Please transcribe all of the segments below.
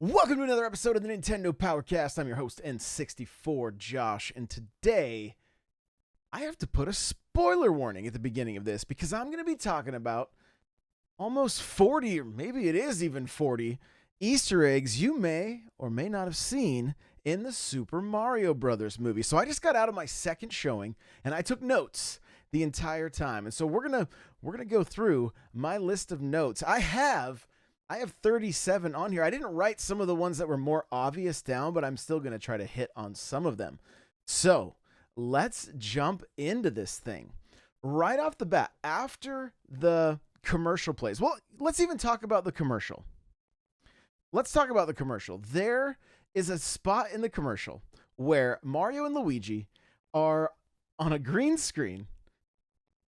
Welcome to another episode of the Nintendo Powercast. I'm your host, N64 Josh, and today I have to put a spoiler warning at the beginning of this because I'm going to be talking about almost 40, or maybe it is even 40, Easter eggs you may or may not have seen in the Super Mario Brothers movie. So I just got out of my second showing and I took notes the entire time. And so we're going to go through my list of notes. I have 37 on here. I didn't write some of the ones that were more obvious down, but I'm still going to try to hit on some of them. So let's jump into this thing. Right off the bat, after the commercial plays. Well, let's even talk about the commercial. Let's talk about the commercial. There is a spot in the commercial where Mario and Luigi are on a green screen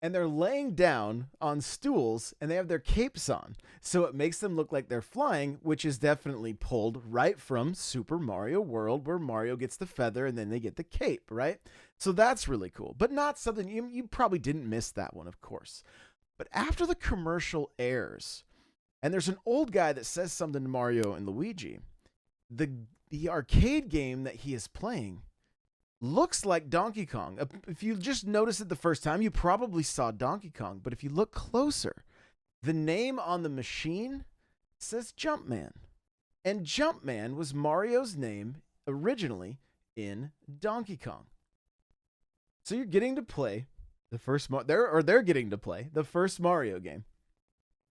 and they're laying down on stools and they have their capes on. So it makes them look like they're flying, which is definitely pulled right from Super Mario World, where Mario gets the feather and then they get the cape, right? So that's really cool, but not something you probably didn't miss that one, of course. But after the commercial airs, and there's an old guy that says something to Mario and Luigi, the arcade game that he is playing looks like Donkey Kong. If you just noticed it the first time, you probably saw Donkey Kong. But if you look closer, the name on the machine says Jumpman. And Jumpman was Mario's name originally in Donkey Kong. So you're getting to play the first they're getting to play the first Mario game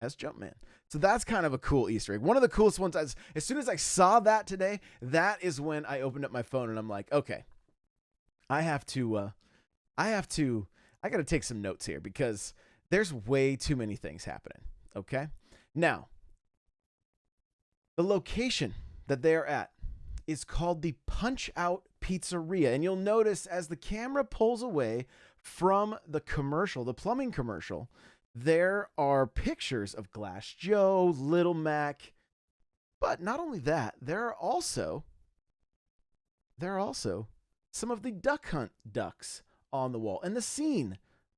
as Jumpman. So that's kind of a cool Easter egg. One of the coolest ones. As soon as I saw that today, that is when I opened up my phone and I'm like, okay, I got to take some notes here because there's way too many things happening. Okay. Now, the location that they're at is called the Punch Out Pizzeria. And you'll notice as the camera pulls away from the commercial, the plumbing commercial, there are pictures of Glass Joe, Little Mac. But not only that, there are also some of the Duck Hunt ducks on the wall and the scene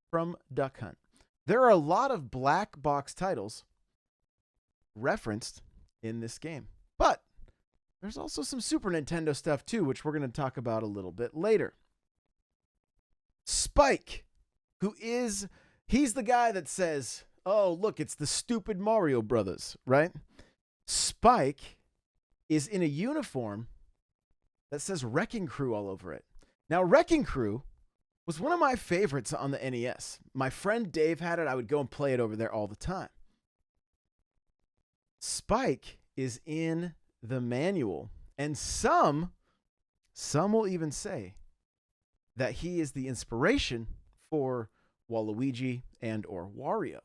from Duck Hunt. There are a lot of black box titles referenced in this game, but there's also some Super Nintendo stuff too, which we're going to talk about a little bit later. Spike, he's the guy that says, oh, look, it's the stupid Mario Brothers, right? Spike is in a uniform that says Wrecking Crew all over it. Now, Wrecking Crew was one of my favorites on the NES. My friend Dave had it. I would go and play it over there all the time. Spike is in the manual, and some will even say that he is the inspiration for Waluigi and or Wario.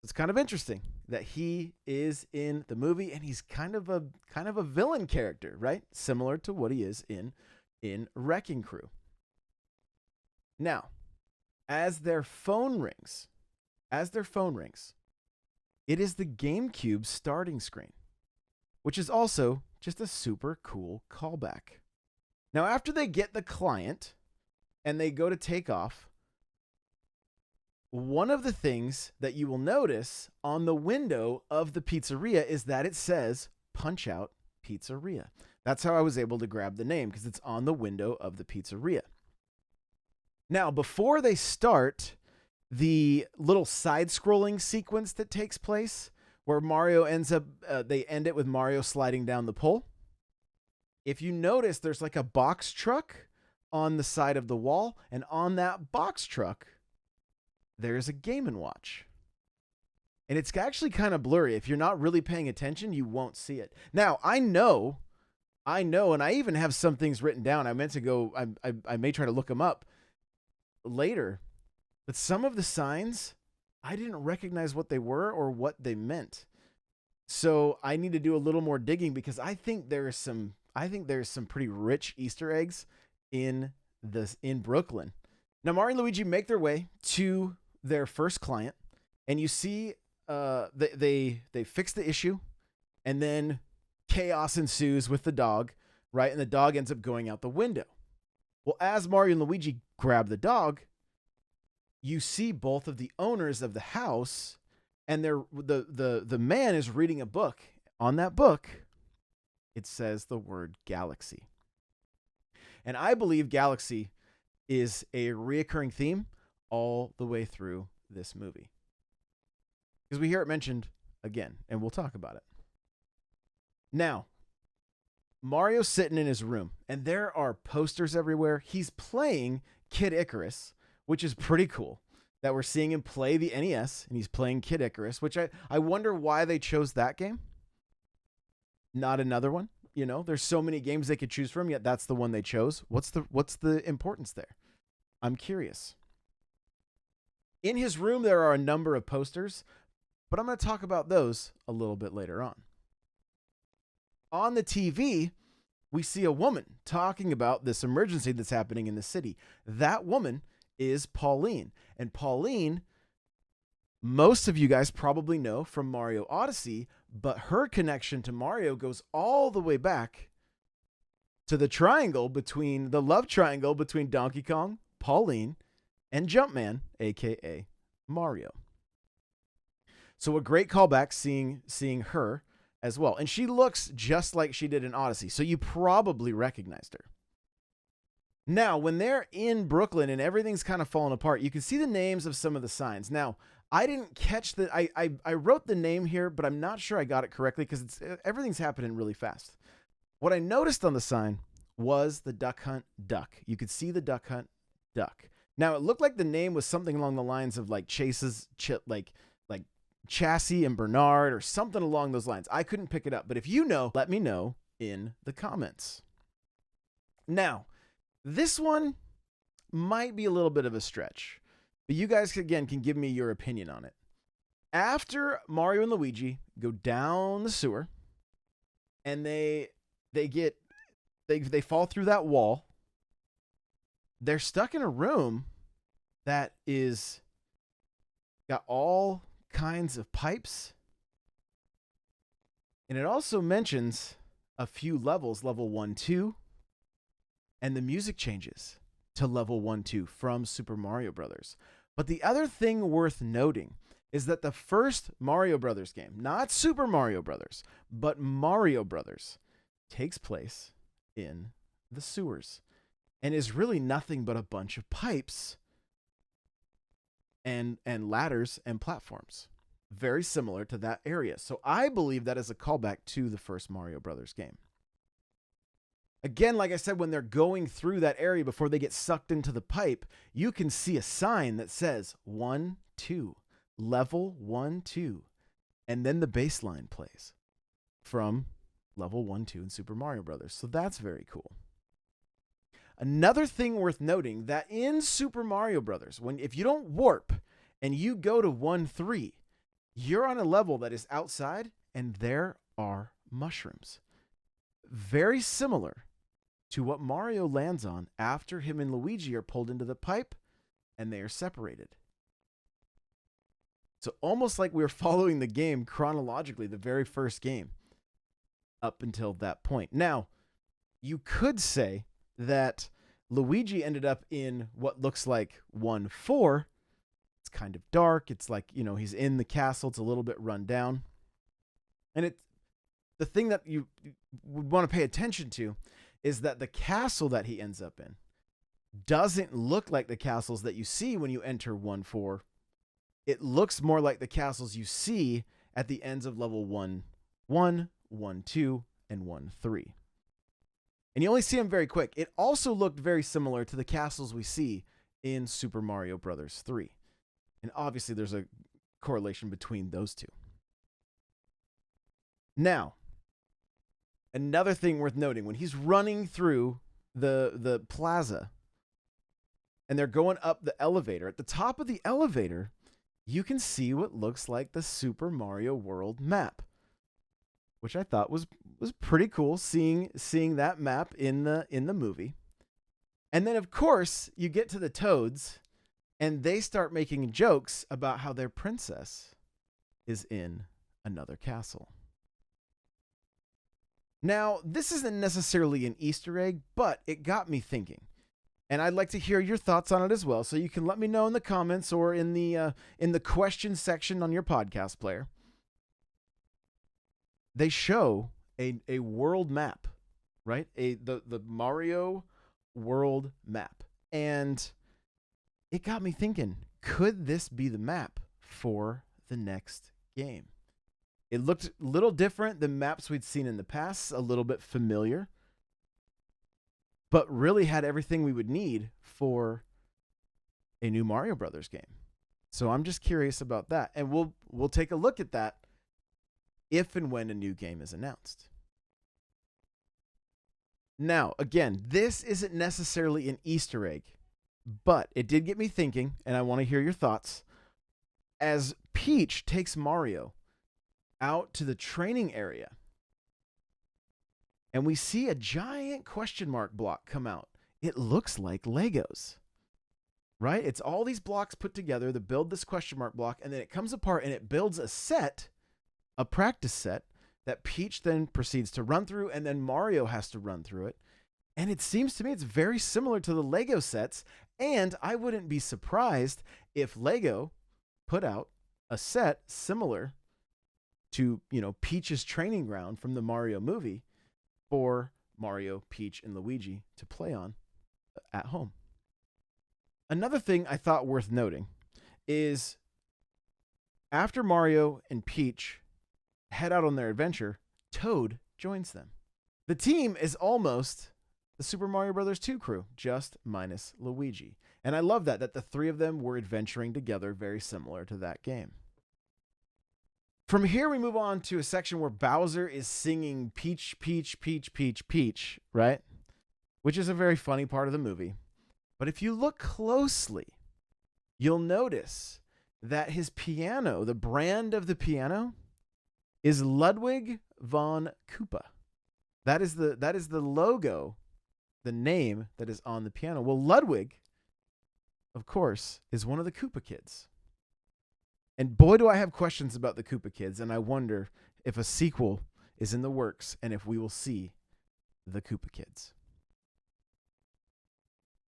It's kind of interesting that he is in the movie and he's kind of a villain character, right? Similar to what he is in Wrecking Crew. Now, as their phone rings, it is the GameCube starting screen, which is also just a super cool callback. Now, after they get the client and they go to take off, one of the things that you will notice on the window of the pizzeria is that it says Punch Out Pizzeria. That's how I was able to grab the name, because it's on the window of the pizzeria. Now, before they start the little side-scrolling sequence that takes place, where Mario they end it with Mario sliding down the pole. If you notice, there's like a box truck on the side of the wall, and on that box truck, there's a Game & Watch. And it's actually kind of blurry. If you're not really paying attention, you won't see it. Now, I know, and I even have some things written down. I meant to go, I may try to look them up later. But some of the signs, I didn't recognize what they were or what they meant. So I need to do a little more digging because I think there's some pretty rich Easter eggs in Brooklyn. Now, Mario and Luigi make their way to their first client, and you see they fix the issue, and then chaos ensues with the dog, right? And the dog ends up going out the window. Well, as Mario and Luigi grab the dog, you see both of the owners of the house, and the man is reading a book. On that book it says the word galaxy. And I believe galaxy is a reoccurring theme all the way through this movie. Because we hear it mentioned again, and we'll talk about it. Now, Mario's sitting in his room, and there are posters everywhere. He's playing Kid Icarus, which is pretty cool that we're seeing him play the NES, and he's playing Kid Icarus, which I wonder why they chose that game. Not another one. You know, there's so many games they could choose from, yet that's the one they chose. What's the importance there? I'm curious. In his room, there are a number of posters, but I'm going to talk about those a little bit later on. On the TV, we see a woman talking about this emergency that's happening in the city. That woman is Pauline. And Pauline, most of you guys probably know from Mario Odyssey, but her connection to Mario goes all the way back to the love triangle between Donkey Kong, Pauline, and Jumpman, aka Mario. So a great callback seeing her as well. And she looks just like she did in Odyssey, so you probably recognized her. Now, when they're in Brooklyn and everything's kind of falling apart, you can see the names of some of the signs. Now, I didn't catch I wrote the name here, but I'm not sure I got it correctly because everything's happening really fast. What I noticed on the sign was the Duck Hunt Duck. You could see the Duck Hunt Duck. Now, it looked like the name was something along the lines of like like Chassis and Bernard or something along those lines. I couldn't pick it up, but if you know, let me know in the comments. Now, this one might be a little bit of a stretch, but you guys, again, can give me your opinion on it. After Mario and Luigi go down the sewer and they fall through that wall, they're stuck in a room that is got all kinds of pipes. And it also mentions a few levels, level 1, 2, and the music changes to level 1, 2 from Super Mario Brothers. But the other thing worth noting is that the first Mario Brothers game, not Super Mario Brothers, but Mario Brothers, takes place in the sewers and is really nothing but a bunch of pipes and ladders and platforms. Very similar to that area. So I believe that is a callback to the first Mario Brothers game. Again, like I said, when they're going through that area before they get sucked into the pipe, you can see a sign that says 1, 2, level 1, 2. And then the bass line plays from level 1, 2 in Super Mario Brothers. So that's very cool. Another thing worth noting that in Super Mario Brothers, if you don't warp and you go to 1, 3, you're on a level that is outside and there are mushrooms. Very similar to what Mario lands on after him and Luigi are pulled into the pipe and they are separated. So almost like we're following the game chronologically, the very first game, up until that point. Now, you could say that Luigi ended up in what looks like 1, 4. It's kind of dark. It's like, he's in the castle. It's a little bit run down. And the thing that you would want to pay attention to is that the castle that he ends up in doesn't look like the castles that you see when you enter 1, 4. It looks more like the castles you see at the ends of level 1, 1, 1, 2, and 1, 3. And you only see them very quick. It also looked very similar to the castles we see in Super Mario Brothers 3. And obviously there's a correlation between those two. Now, another thing worth noting, when he's running through the plaza and they're going up the elevator, at the top of the elevator, you can see what looks like the Super Mario World map, which I thought was pretty cool, seeing that map in the movie. And then, of course, you get to the Toads, and they start making jokes about how their princess is in another castle. Now, this isn't necessarily an Easter egg, but it got me thinking. And I'd like to hear your thoughts on it as well, so you can let me know in the comments or in the question section on your podcast player. They show a world map, right? The Mario world map. And it got me thinking, could this be the map for the next game? It looked a little different than maps we'd seen in the past, a little bit familiar, but really had everything we would need for a new Mario Brothers game. So I'm just curious about that. And we'll take a look at that if and when a new game is announced. Now, again, this isn't necessarily an Easter egg, but it did get me thinking, and I want to hear your thoughts. As Peach takes Mario out to the training area, and we see a giant question mark block come out. It looks like Legos, right? It's all these blocks put together that build this question mark block, and then it comes apart and it builds a set, a practice set, that Peach then proceeds to run through, and then Mario has to run through it. And it seems to me it's very similar to the Lego sets, and I wouldn't be surprised if Lego put out a set similar to, Peach's training ground from the Mario movie for Mario, Peach, and Luigi to play on at home. Another thing I thought worth noting is after Mario and Peach head out on their adventure, Toad joins them. The team is almost the Super Mario Bros. 2 crew, just minus Luigi. And I love that the three of them were adventuring together, very similar to that game. From here, we move on to a section where Bowser is singing Peach, Peach, Peach, Peach, Peach, right? Which is a very funny part of the movie. But if you look closely, you'll notice that his piano, the brand of the piano, is Ludwig von Koopa. That is the logo, the name that is on the piano. Well, Ludwig, of course, is one of the Koopa kids. And boy, do I have questions about the Koopa kids, and I wonder if a sequel is in the works and if we will see the Koopa kids.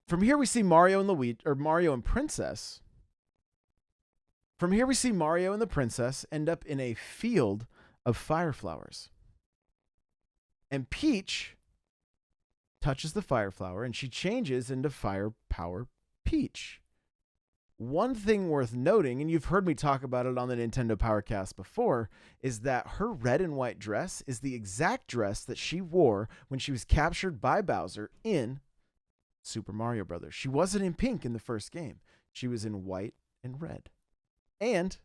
From here, we see Mario and Luigi, or Mario and Princess. From here, we see Mario and the Princess end up in a field of fire flowers. And Peach touches the fire flower and she changes into Fire Power Peach. One thing worth noting, and you've heard me talk about it on the Nintendo Powercast before, is that her red and white dress is the exact dress that she wore when she was captured by Bowser in Super Mario Brothers. She wasn't in pink in the first game. She was in white and red. And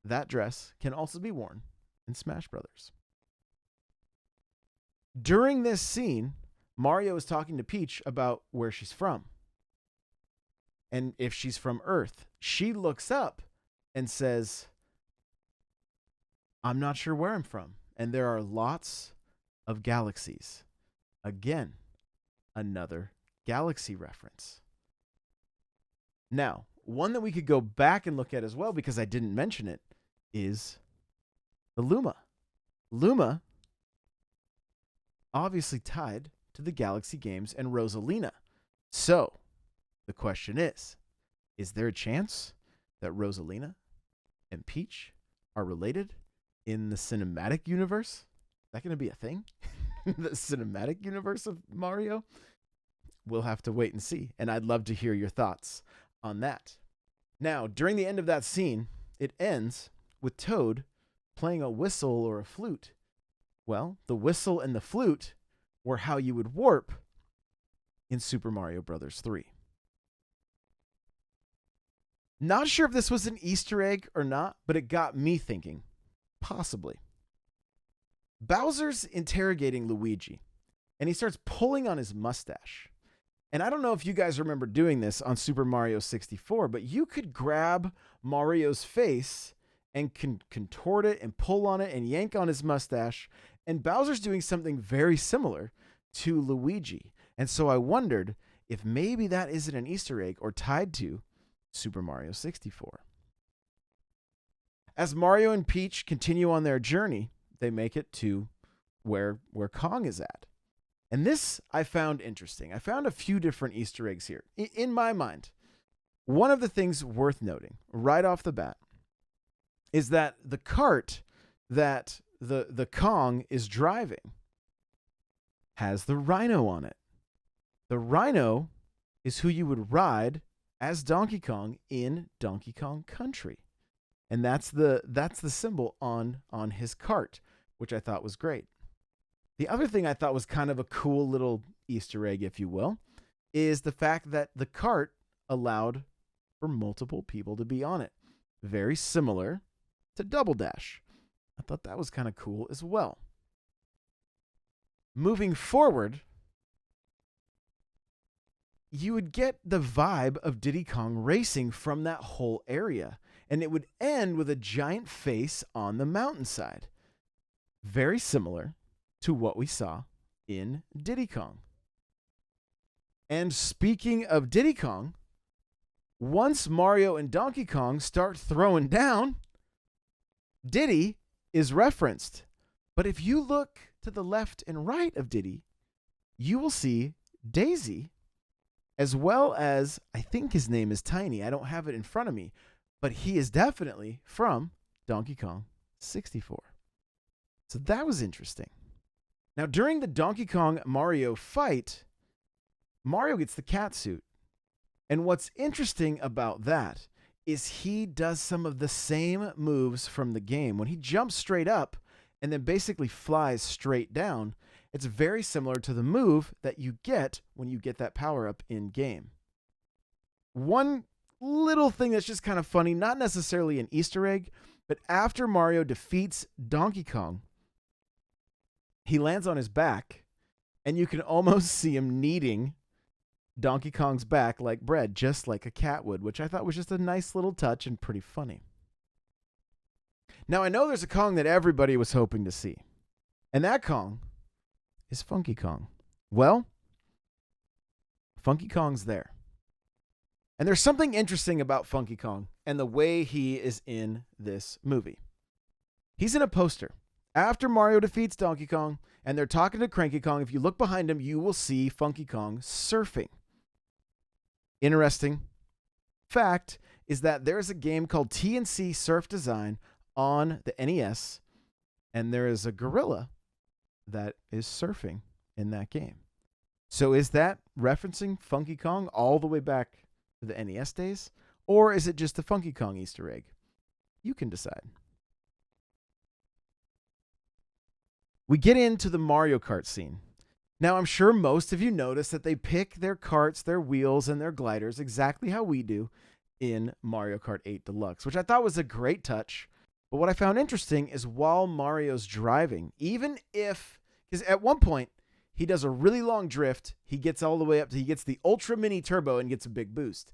that dress can also be worn in Smash Brothers. During this scene, Mario is talking to Peach about where she's from. And if she's from Earth, she looks up and says, I'm not sure where I'm from. And there are lots of galaxies. Again, another galaxy reference. Now, one that we could go back and look at as well, because I didn't mention it, is the Luma. Luma, obviously tied to the Galaxy games and Rosalina. So, the question is there a chance that Rosalina and Peach are related in the cinematic universe? Is that going to be a thing? The cinematic universe of Mario? We'll have to wait and see. And I'd love to hear your thoughts on that. Now, during the end of that scene, it ends with Toad playing a whistle or a flute. Well, the whistle and the flute were how you would warp in Super Mario Bros. 3. Not sure if this was an Easter egg or not, but it got me thinking. Possibly. Bowser's interrogating Luigi, and he starts pulling on his mustache. And I don't know if you guys remember doing this on Super Mario 64, but you could grab Mario's face and contort it and pull on it and yank on his mustache. And Bowser's doing something very similar to Luigi. And so I wondered if maybe that isn't an Easter egg or tied to Super Mario 64. As Mario and Peach continue on their journey, they make it to where Kong is at. And this I found interesting. I found a few different Easter eggs here. In my mind, one of the things worth noting right off the bat is that the cart that the Kong is driving, has the rhino on it. The rhino is who you would ride as Donkey Kong in Donkey Kong Country. And that's the symbol on his cart, which I thought was great. The other thing I thought was kind of a cool little Easter egg, if you will, is the fact that the cart allowed for multiple people to be on it. Very similar to Double Dash. I thought that was kind of cool as well. Moving forward, you would get the vibe of Diddy Kong Racing from that whole area. And it would end with a giant face on the mountainside. Very similar to what we saw in Diddy Kong. And speaking of Diddy Kong, once Mario and Donkey Kong start throwing down, Diddy is referenced. But if you look to the left and right of Diddy, you will see Daisy, as well as, I think his name is Tiny. I don't have it in front of me, but he is definitely from Donkey Kong 64. So that was interesting. Now, during the Donkey Kong Mario fight, Mario gets the cat suit. And what's interesting about that is he does some of the same moves from the game. When he jumps straight up and then basically flies straight down, it's very similar to the move that you get when you get that power-up in-game. One little thing that's just kind of funny, not necessarily an Easter egg, but after Mario defeats Donkey Kong, he lands on his back, and you can almost see him kneading Donkey Kong's back like bread, just like a cat would, which I thought was just a nice little touch and pretty funny. Now, I know there's a Kong that everybody was hoping to see, and that Kong is Funky Kong. Well, Funky Kong's there. And there's something interesting about Funky Kong and the way he is in this movie. He's in a poster. After Mario defeats Donkey Kong and they're talking to Cranky Kong, if you look behind him, you will see Funky Kong surfing. Interesting fact is that there's a game called TNC Surf Design on the NES, and there is a gorilla that is surfing in that game. So is that referencing Funky Kong all the way back to the NES days? Or is it just a Funky Kong Easter egg? You can decide. We get into the Mario Kart scene. Now, I'm sure most of you notice that they pick their carts, their wheels, and their gliders exactly how we do in Mario Kart 8 Deluxe, which I thought was a great touch. But what I found interesting is while Mario's driving, even if, because at one point, he does a really long drift, he gets all the way up to, he gets the Ultra Mini Turbo and gets a big boost.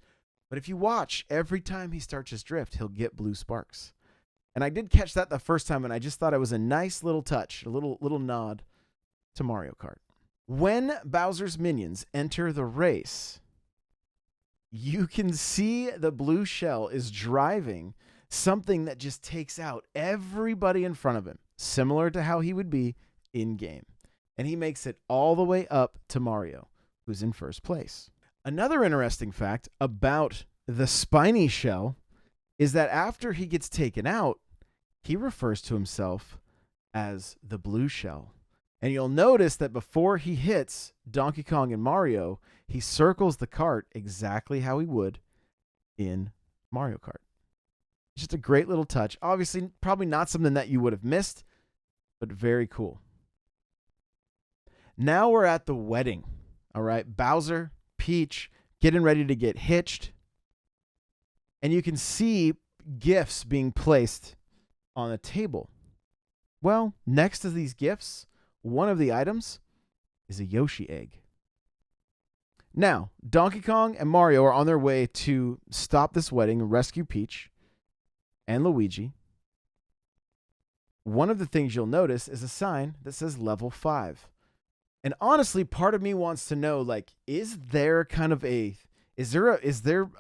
But if you watch, every time he starts his drift, he'll get blue sparks. And I did catch that the first time, and I just thought it was a nice little touch, a little nod to Mario Kart. When Bowser's minions enter the race, you can see the blue shell is driving something that just takes out everybody in front of him, similar to how he would be in-game. And he makes it all the way up to Mario, who's in first place. Another interesting fact about the spiny shell is that after he gets taken out, he refers to himself as the blue shell. And you'll notice that before he hits Donkey Kong and Mario, he circles the cart exactly how he would in Mario Kart. Just a great little touch. Obviously, probably not something that you would have missed, but very cool. Now we're at the wedding. All right, Bowser, Peach, getting ready to get hitched. And you can see gifts being placed on a table. Well, next to these gifts, one of the items is a Yoshi egg. Now, Donkey Kong and Mario are on their way to stop this wedding and rescue Peach and Luigi. One of the things you'll notice is a sign that says level 5. And honestly, part of me wants to know, like, is there a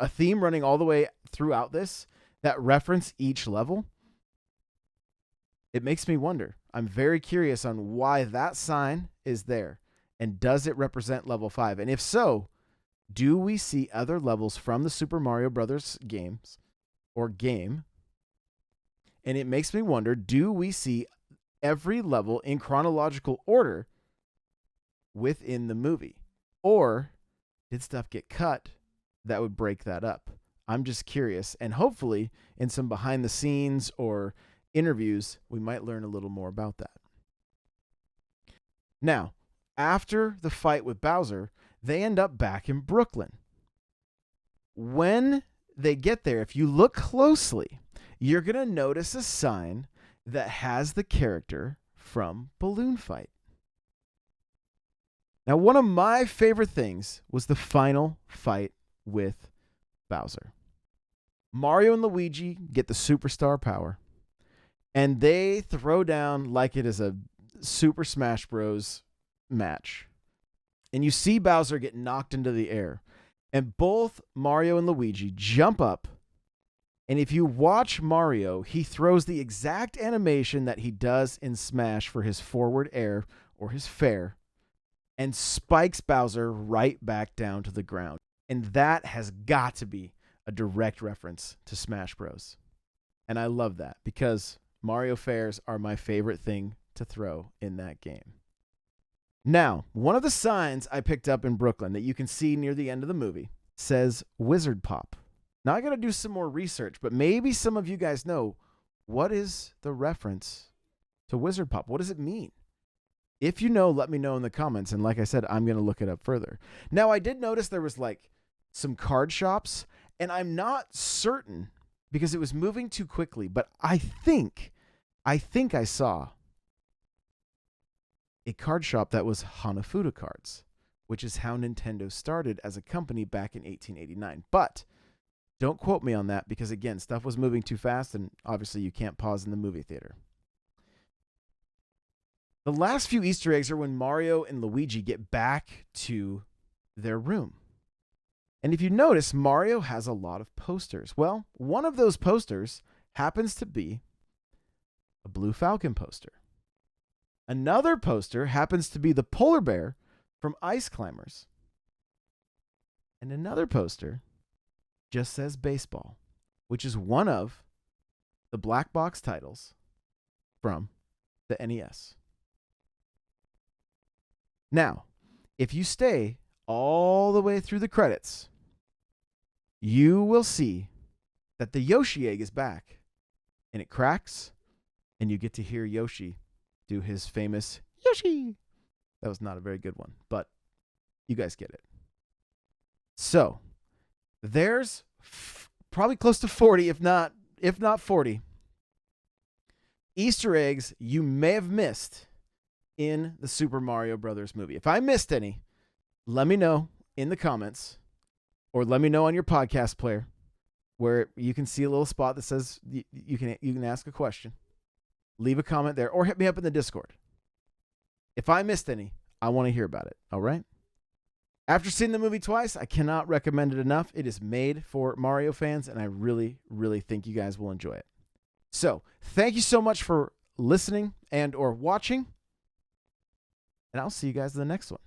theme running all the way throughout this that reference each level? It makes me wonder. I'm very curious on why that sign is there. And does it represent level 5? And if so, do we see other levels from the Super Mario Brothers games or game? And it makes me wonder, do we see every level in chronological order within the movie? Or did stuff get cut that would break that up? I'm just curious. And hopefully, in some behind the scenes or interviews, we might learn a little more about that. Now, after the fight with Bowser, they end up back in Brooklyn. When they get there, if you look closely, you're going to notice a sign that has the character from Balloon Fight. Now, one of my favorite things was the final fight with Bowser. Mario and Luigi get the superstar power, and they throw down like it is a Super Smash Bros. Match. And you see Bowser get knocked into the air, and both Mario and Luigi jump up. And if you watch Mario, he throws the exact animation that he does in Smash for his forward air or his fair, and spikes Bowser right back down to the ground. And that has got to be a direct reference to Smash Bros. And I love that because Mario fairs are my favorite thing to throw in that game. Now, one of the signs I picked up in Brooklyn that you can see near the end of the movie says Wizard Pop. Now, I got to do some more research, but maybe some of you guys know, what is the reference to Wizard Pop? What does it mean? If you know, let me know in the comments. And like I said, I'm going to look it up further. Now, I did notice there was like some card shops, and I'm not certain because it was moving too quickly, but I think I saw a card shop that was Hanafuda Cards, which is how Nintendo started as a company back in 1889. But don't quote me on that because, again, stuff was moving too fast, and obviously you can't pause in the movie theater. The last few Easter eggs are when Mario and Luigi get back to their room. And if you notice, Mario has a lot of posters. Well, one of those posters happens to be a Blue Falcon poster. Another poster happens to be the polar bear from Ice Climbers. And another poster just says baseball, which is one of the black box titles from the NES. Now, if you stay all the way through the credits, you will see that the Yoshi egg is back, and it cracks, and you get to hear Yoshi do his famous Yoshi. That was not a very good one, but you guys get it. So, there's probably close to 40, if not 40, Easter eggs you may have missed in the Super Mario Brothers movie. If I missed any, let me know in the comments, or let me know on your podcast player where you can see a little spot that says you can ask a question. Leave a comment there, or hit me up in the Discord. If I missed any, I want to hear about it. All right? After seeing the movie twice, I cannot recommend it enough. It is made for Mario fans, and I really, really think you guys will enjoy it. So, thank you so much for listening and or watching, and I'll see you guys in the next one.